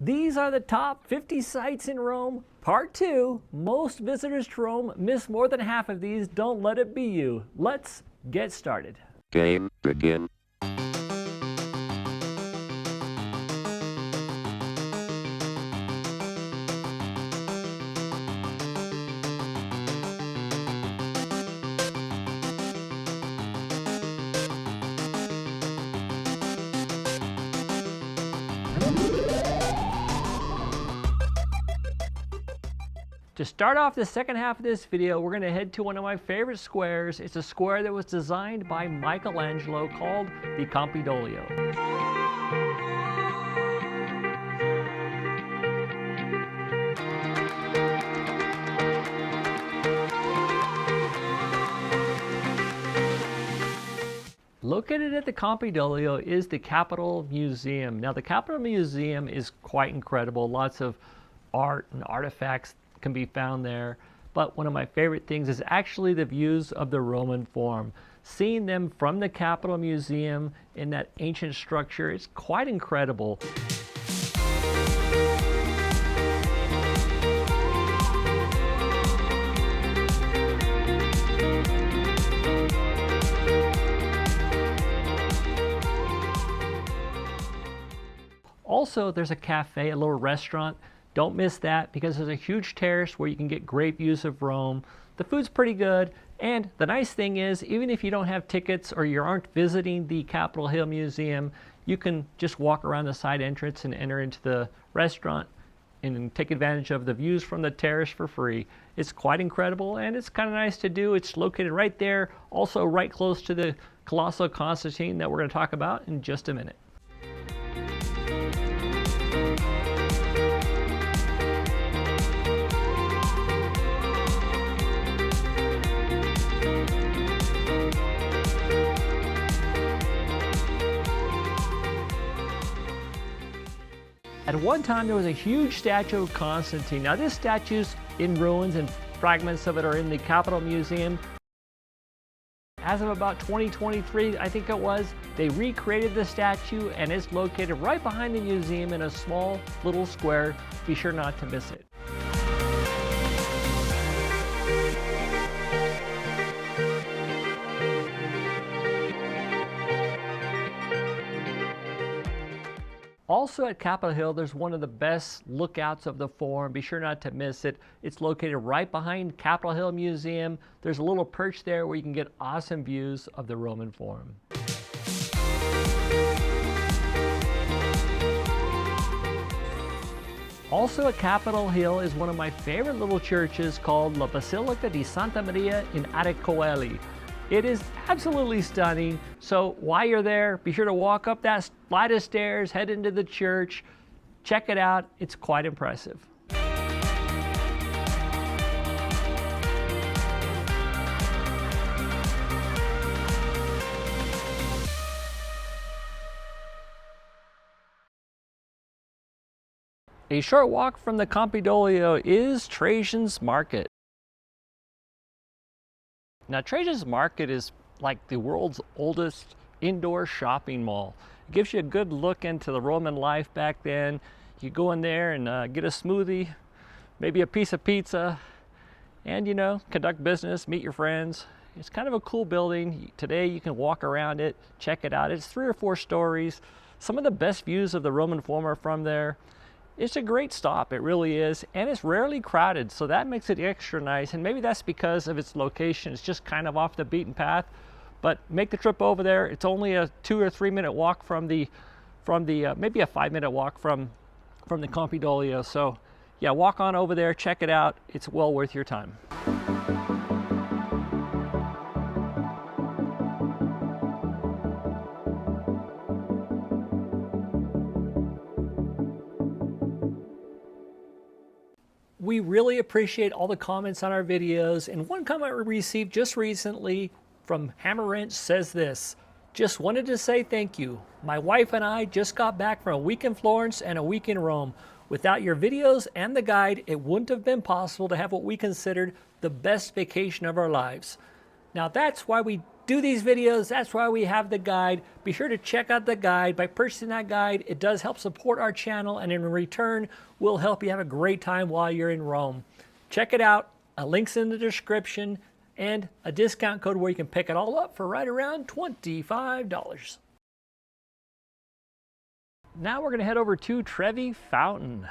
These are the top 50 sites in Rome, part 2. Most visitors to Rome miss more than half of these. Don't let it be you. Let's get started. Game begin. To start off the second half of this video, we're going to head to one of my favorite squares. It's a square that was designed by Michelangelo called the Campidoglio. Located at the Campidoglio is the Capitol Museum. Now the Capitol Museum is quite incredible. Lots of art and artifacts can be found there, but one of my favorite things is actually the views of the Roman Forum. Seeing them from the Capitol Museum in that ancient structure is quite incredible. Also, there's a cafe, a little restaurant. Don't miss that because there's a huge terrace where you can get great views of Rome. The food's pretty good, and the nice thing is, even if you don't have tickets or you aren't visiting the Capitol Hill Museum, you can just walk around the side entrance and enter into the restaurant and take advantage of the views from the terrace for free. It's quite incredible, and it's kind of nice to do. It's located right there, also right close to the Colossal Constantine that we're going to talk about in just a minute. At one time, there was a huge statue of Constantine. Now, this statue's in ruins and fragments of it are in the Capitol Museum. As of about 2023, I think it was, they recreated the statue and it's located right behind the museum in a small little square. Be sure not to miss it. Also at Capitol Hill, there's one of the best lookouts of the Forum. Be sure not to miss it. It's located right behind Capitol Hill Museum. There's a little perch there where you can get awesome views of the Roman Forum. Also at Capitol Hill is one of my favorite little churches called La Basilica di Santa Maria in Arecoeli. It is absolutely stunning, so while you're there, be sure to walk up that flight of stairs, head into the church, check it out. It's quite impressive. A short walk from the Campidoglio is Trajan's Market. Now, Trajan's Market is like the world's oldest indoor shopping mall. It gives you a good look into the Roman life back then. You go in there and get a smoothie, maybe a piece of pizza, and conduct business, meet your friends. It's kind of a cool building. Today you can walk around it, check it out. It's 3 or 4 stories. Some of the best views of the Roman Forum are from there. It's a great stop, it really is, and it's rarely crowded, so that makes it extra nice, and maybe that's because of its location. It's just kind of off the beaten path, but make the trip over there. It's only a 2 or 3 minute walk from the maybe a 5 minute walk from the Campidoglio. So yeah, walk on over there, check it out. It's well worth your time. We really appreciate all the comments on our videos, and one comment we received just recently from Hammer Wrench says this: "Just wanted to say thank you. My wife and I just got back from a week in Florence and a week in Rome. Without your videos and the guide, it wouldn't have been possible to have what we considered the best vacation of our lives." Now that's why we do these videos. That's why we have the guide. Be sure to check out the guide. By purchasing that guide, it does help support our channel, and in return, we'll help you have a great time while you're in Rome. Check it out. A link's in the description, and a discount code where you can pick it all up for right around $25. Now we're going to head over to Trevi Fountain.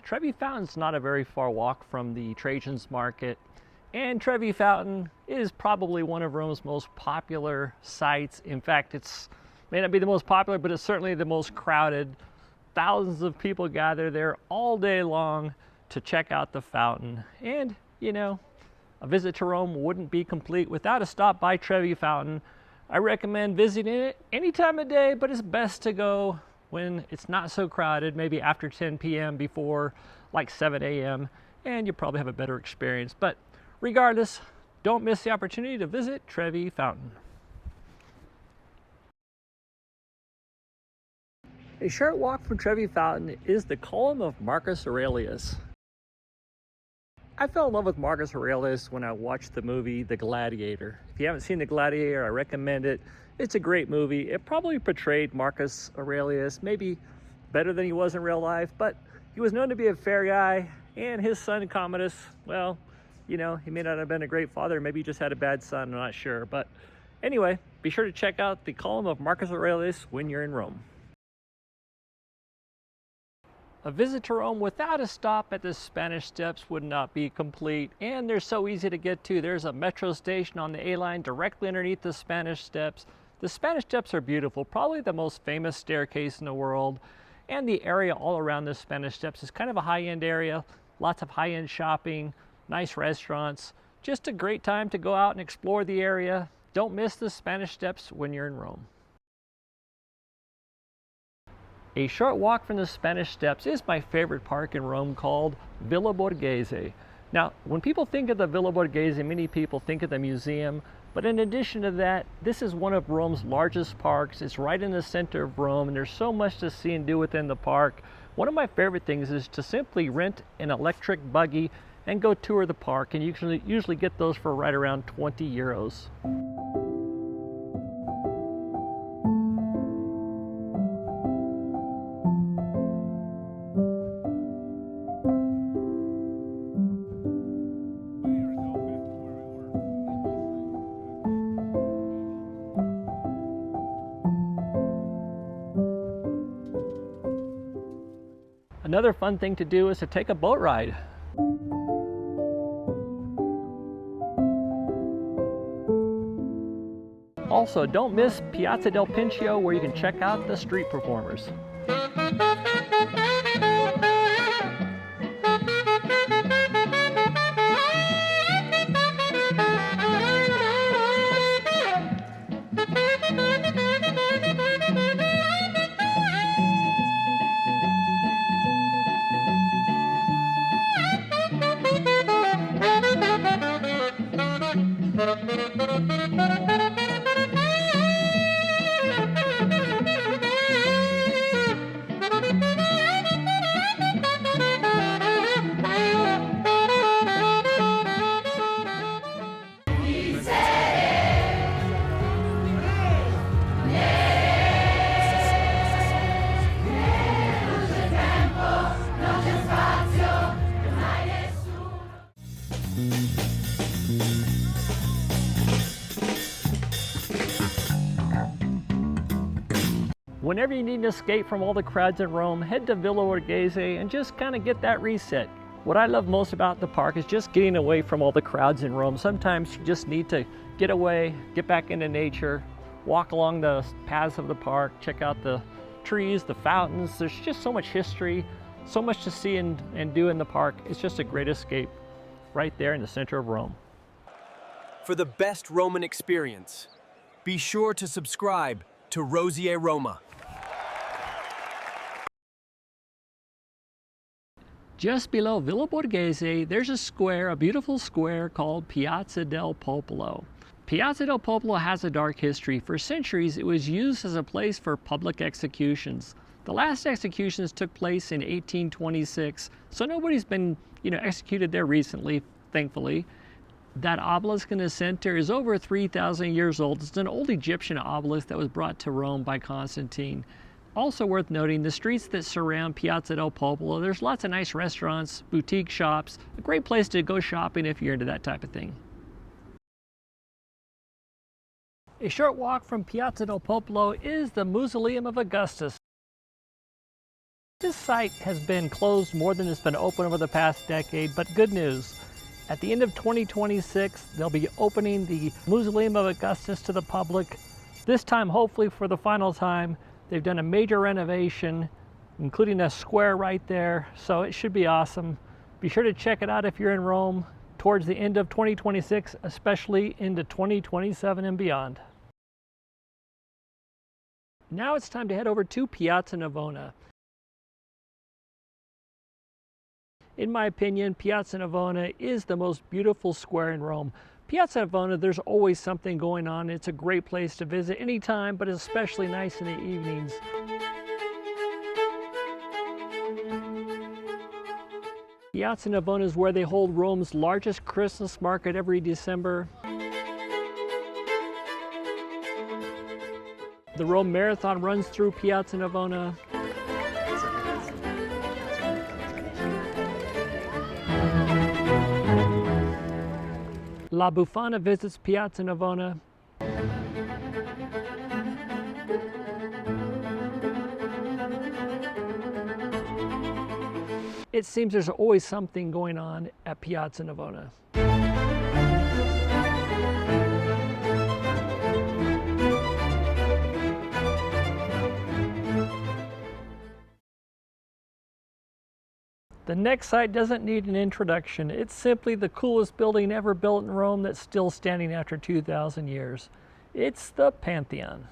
Trevi Fountain's not a very far walk from the Trajan's Market, and Trevi Fountain is probably one of Rome's most popular sites. In fact, it may not be the most popular, but it's certainly the most crowded. Thousands of people gather there all day long to check out the fountain. And, you know, a visit to Rome wouldn't be complete without a stop by Trevi Fountain. I recommend visiting it any time of day, but it's best to go when it's not so crowded, maybe after 10 p.m. before like 7 a.m. and you probably have a better experience. But regardless, don't miss the opportunity to visit Trevi Fountain. A short walk from Trevi Fountain is the Column of Marcus Aurelius. I fell in love with Marcus Aurelius when I watched the movie The Gladiator. If you haven't seen The Gladiator, I recommend it. It's a great movie. It probably portrayed Marcus Aurelius maybe better than he was in real life, but he was known to be a fair guy, and his son Commodus, well, you know, he may not have been a great father. Maybe he just had a bad son, I'm not sure. But anyway, be sure to check out the Column of Marcus Aurelius when you're in Rome. A visit to Rome without a stop at the Spanish Steps would not be complete, and they're so easy to get to. There's a metro station on the A line directly underneath the Spanish Steps. The Spanish Steps are beautiful, probably the most famous staircase in the world, and the area all around the Spanish Steps is kind of a high-end area, lots of high-end shopping, nice restaurants, just a great time to go out and explore the area. Don't miss the Spanish Steps when you're in Rome. A short walk from the Spanish Steps is my favorite park in Rome, called Villa Borghese. Now, when people think of the Villa Borghese, many people think of the museum, but in addition to that, this is one of Rome's largest parks. It's right in the center of Rome, and there's so much to see and do within the park. One of my favorite things is to simply rent an electric buggy and go tour the park, and you can usually get those for right around 20 euros. Another fun thing to do is to take a boat ride. Also, don't miss Piazza del Popolo, where you can check out the street performers. Whenever you need an escape from all the crowds in Rome, head to Villa Borghese and just kind of get that reset. What I love most about the park is just getting away from all the crowds in Rome. Sometimes you just need to get away, get back into nature, walk along the paths of the park, check out the trees, the fountains. There's just so much history, so much to see and do in the park. It's just a great escape right there in the center of Rome. For the best Roman experience, be sure to subscribe to Rozier Roma. Just below Villa Borghese, there's a square, a beautiful square called Piazza del Popolo. Piazza del Popolo has a dark history. For centuries, it was used as a place for public executions. The last executions took place in 1826, so nobody's been, executed there recently, thankfully. That obelisk in the center is over 3,000 years old. It's an old Egyptian obelisk that was brought to Rome by Constantine. Also worth noting, the streets that surround Piazza del Popolo, there's lots of nice restaurants, boutique shops, a great place to go shopping if you're into that type of thing. A short walk from Piazza del Popolo is the Musolium of Augustus. This site has been closed more than it's been open over the past decade, but good news. At the end of 2026, they'll be opening the Musolium of Augustus to the public. This time, hopefully for the final time. They've done a major renovation, including a square right there, so it should be awesome. Be sure to check it out if you're in Rome towards the end of 2026, especially into 2027 and beyond. Now it's time to head over to Piazza Navona. In my opinion, Piazza Navona is the most beautiful square in Rome. Piazza Navona, there's always something going on. It's a great place to visit anytime, but it's especially nice in the evenings. Piazza Navona is where they hold Rome's largest Christmas market every December. The Rome Marathon runs through Piazza Navona. La Bufana visits Piazza Navona. It seems there's always something going on at Piazza Navona. The next site doesn't need an introduction. It's simply the coolest building ever built in Rome that's still standing after 2,000 years. It's the Pantheon.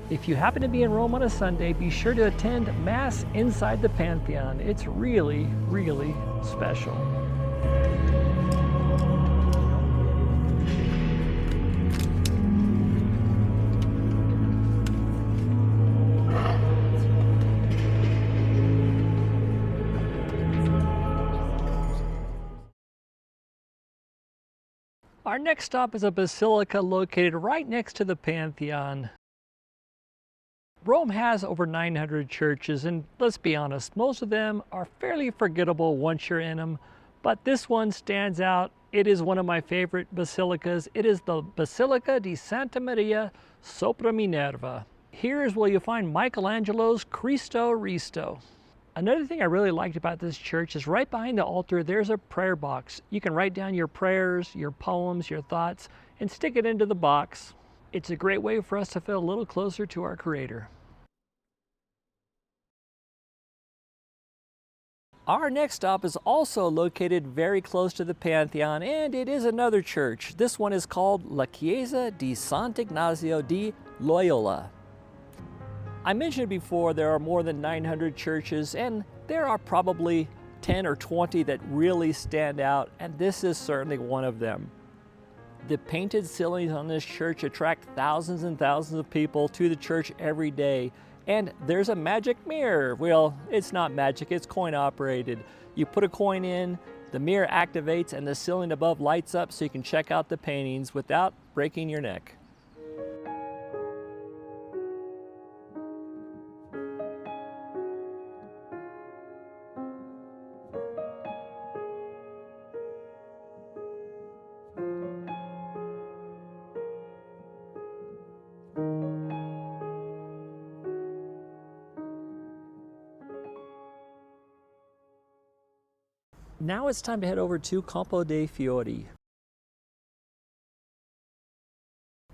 If you happen to be in Rome on a Sunday, be sure to attend Mass inside the Pantheon. It's really, really special. Our next stop is a basilica located right next to the Pantheon. Rome has over 900 churches, and let's be honest, most of them are fairly forgettable once you're in them, but this one stands out. It is one of my favorite basilicas. It is the Basilica di Santa Maria sopra Minerva. Here is where you'll find Michelangelo's Cristo Risto. Another thing I really liked about this church is right behind the altar there's a prayer box. You can write down your prayers, your poems, your thoughts, and stick it into the box. It's a great way for us to feel a little closer to our Creator. Our next stop is also located very close to the Pantheon, and it is another church. This one is called La Chiesa di Sant'Ignazio di Loyola. I mentioned before there are more than 900 churches, and there are probably 10 or 20 that really stand out, and this is certainly one of them. The painted ceilings on this church attract thousands and thousands of people to the church every day. And there's a magic mirror. Well, it's not magic, it's coin operated. You put a coin in, the mirror activates, and the ceiling above lights up so you can check out the paintings without breaking your neck. Now it's time to head over to Campo dei Fiori.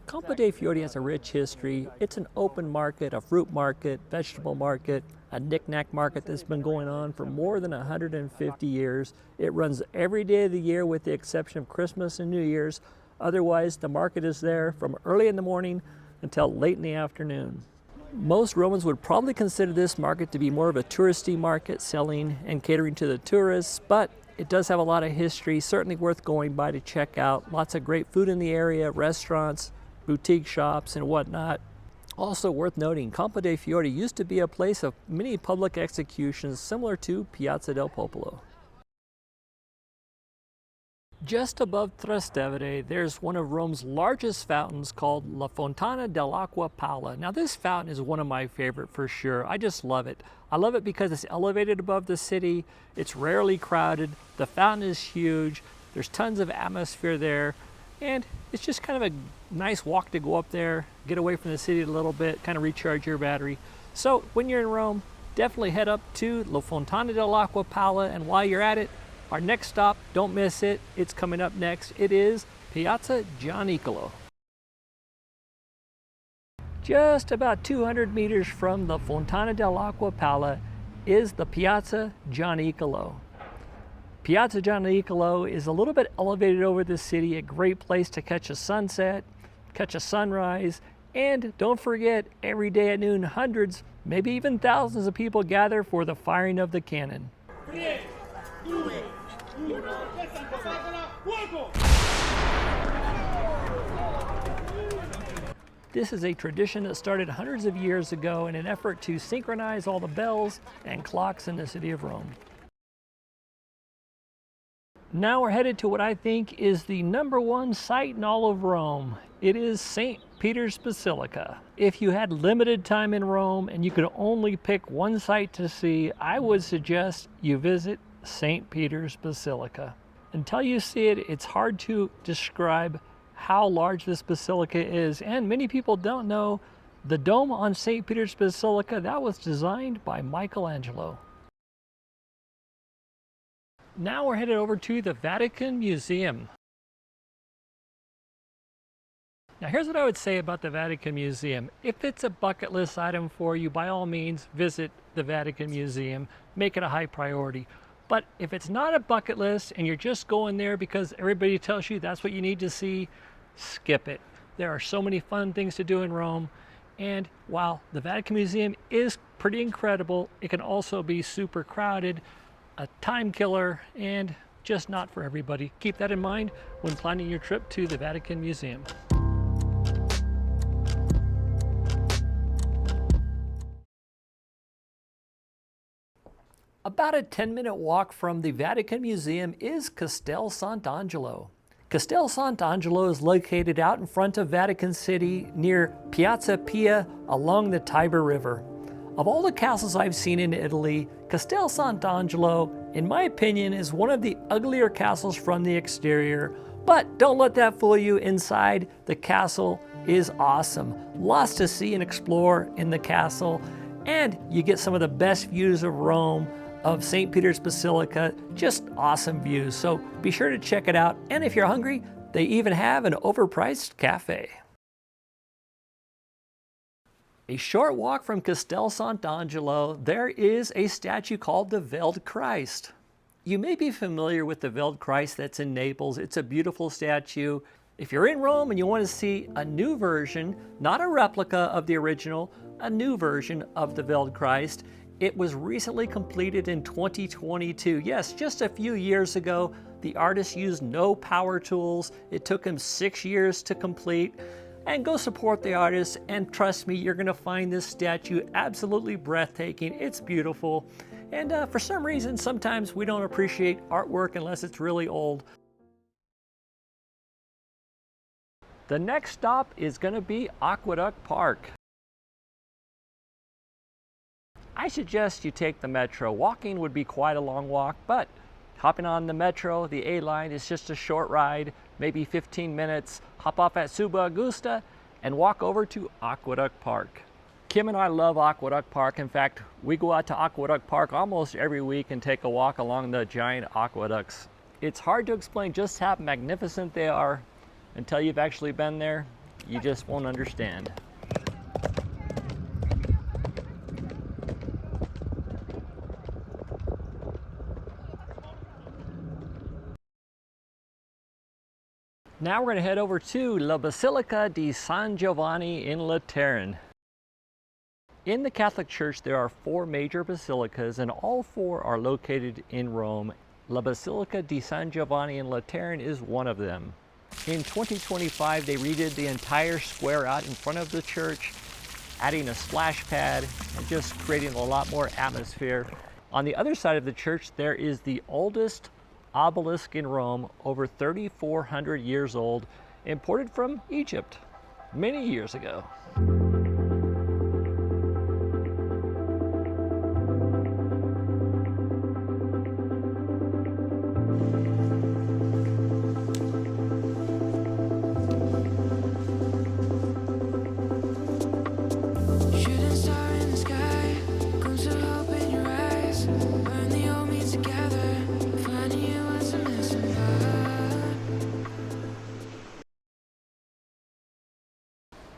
Campo dei Fiori has a rich history. It's an open market, a fruit market, vegetable market, a knick-knack market that's been going on for more than 150 years. It runs every day of the year with the exception of Christmas and New Year's. Otherwise, the market is there from early in the morning until late in the afternoon. Most Romans would probably consider this market to be more of a touristy market, selling and catering to the tourists, but it does have a lot of history, certainly worth going by to check out. Lots of great food in the area, restaurants, boutique shops, and whatnot. Also worth noting, Campo dei Fiori used to be a place of many public executions similar to Piazza del Popolo. Just above Trastevere, there's one of Rome's largest fountains called La Fontana dell'Acqua Palla. Now this fountain is one of my favorite for sure. I just love it. I love it because it's elevated above the city. It's rarely crowded. The fountain is huge. There's tons of atmosphere there. And it's just kind of a nice walk to go up there, get away from the city a little bit, kind of recharge your battery. So when you're in Rome, definitely head up to La Fontana dell'Acqua Palla, and while you're at it, our next stop, don't miss it, it's coming up next. It is Piazza Gianicolo. Just about 200 meters from the Fontana dell'Acqua Palla is the Piazza Gianicolo. Piazza Gianicolo is a little bit elevated over the city, a great place to catch a sunset, catch a sunrise, and don't forget, every day at noon, hundreds, maybe even thousands of people gather for the firing of the cannon. This is a tradition that started hundreds of years ago in an effort to synchronize all the bells and clocks in the city of Rome. Now we're headed to what I think is the #1 site in all of Rome. It is St. Peter's Basilica. If you had limited time in Rome and you could only pick one site to see, I would suggest you visit St. Peter's Basilica. Until you see it, it's hard to describe how large this basilica is, and many people don't know the dome on St. Peter's Basilica, that was designed by Michelangelo. Now we're headed over to the Vatican Museum. Now here's what I would say about the Vatican Museum. If it's a bucket list item for you, by all means, visit the Vatican Museum. Make it a high priority. But if it's not a bucket list and you're just going there because everybody tells you that's what you need to see, skip it. There are so many fun things to do in Rome. And while the Vatican Museum is pretty incredible, it can also be super crowded, a time killer, and just not for everybody. Keep that in mind when planning your trip to the Vatican Museum. About a 10-minute walk from the Vatican Museum is Castel Sant'Angelo. Castel Sant'Angelo is located out in front of Vatican City near Piazza Pia along the Tiber River. Of all the castles I've seen in Italy, Castel Sant'Angelo, in my opinion, is one of the uglier castles from the exterior. But don't let that fool you. Inside, the castle is awesome. Lots to see and explore in the castle, and you get some of the best views of Rome, of St. Peter's Basilica, just awesome views. So be sure to check it out. And if you're hungry, they even have an overpriced cafe. A short walk from Castel Sant'Angelo, there is a statue called the Veiled Christ. You may be familiar with the Veiled Christ that's in Naples. It's a beautiful statue. If you're in Rome and you want to see a new version, not a replica of the original, a new version of the Veiled Christ, it was recently completed in 2022. Yes, just a few years ago. The artist used no power tools. It took him 6 years to complete. And go support the artist, and trust me, you're gonna find this statue absolutely breathtaking. It's beautiful. And for some reason, sometimes we don't appreciate artwork unless it's really old. The next stop is gonna be Aqueduct Park. I suggest you take the metro. Walking would be quite a long walk, but hopping on the metro, the A line, is just a short ride, maybe 15 minutes. Hop off at Suba Augusta and walk over to Aqueduct Park. Kim and I love Aqueduct Park. In fact, we go out to Aqueduct Park almost every week and take a walk along the giant aqueducts. It's hard to explain just how magnificent they are until you've actually been there. You just won't understand. Now we're going to head over to La Basilica di San Giovanni in Lateran. In the Catholic Church, there are 4 major basilicas, and all 4 are located in Rome. La Basilica di San Giovanni in Lateran is one of them. In 2025, they redid the entire square out in front of the church, adding a splash pad and just creating a lot more atmosphere. On the other side of the church, there is the oldest obelisk in Rome, over 3,400 years old, imported from Egypt many years ago.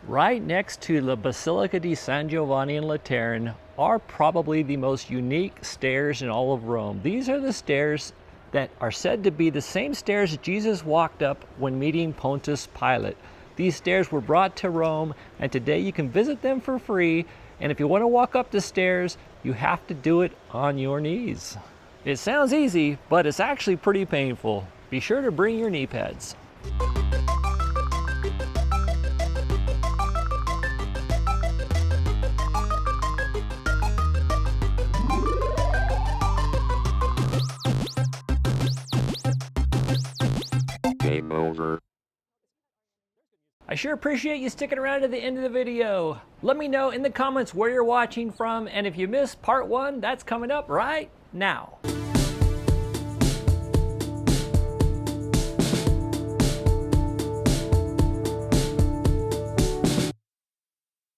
Right next to the Basilica di San Giovanni in Lateran are probably the most unique stairs in all of Rome. These are the stairs that are said to be the same stairs Jesus walked up when meeting Pontius Pilate. These stairs were brought to Rome, and today you can visit them for free. And if you want to walk up the stairs, you have to do it on your knees. It sounds easy, but it's actually pretty painful. Be sure to bring your knee pads. Game over. I sure appreciate you sticking around to the end of the video. Let me know in the comments where you're watching from, and if you missed part 1, that's coming up right now.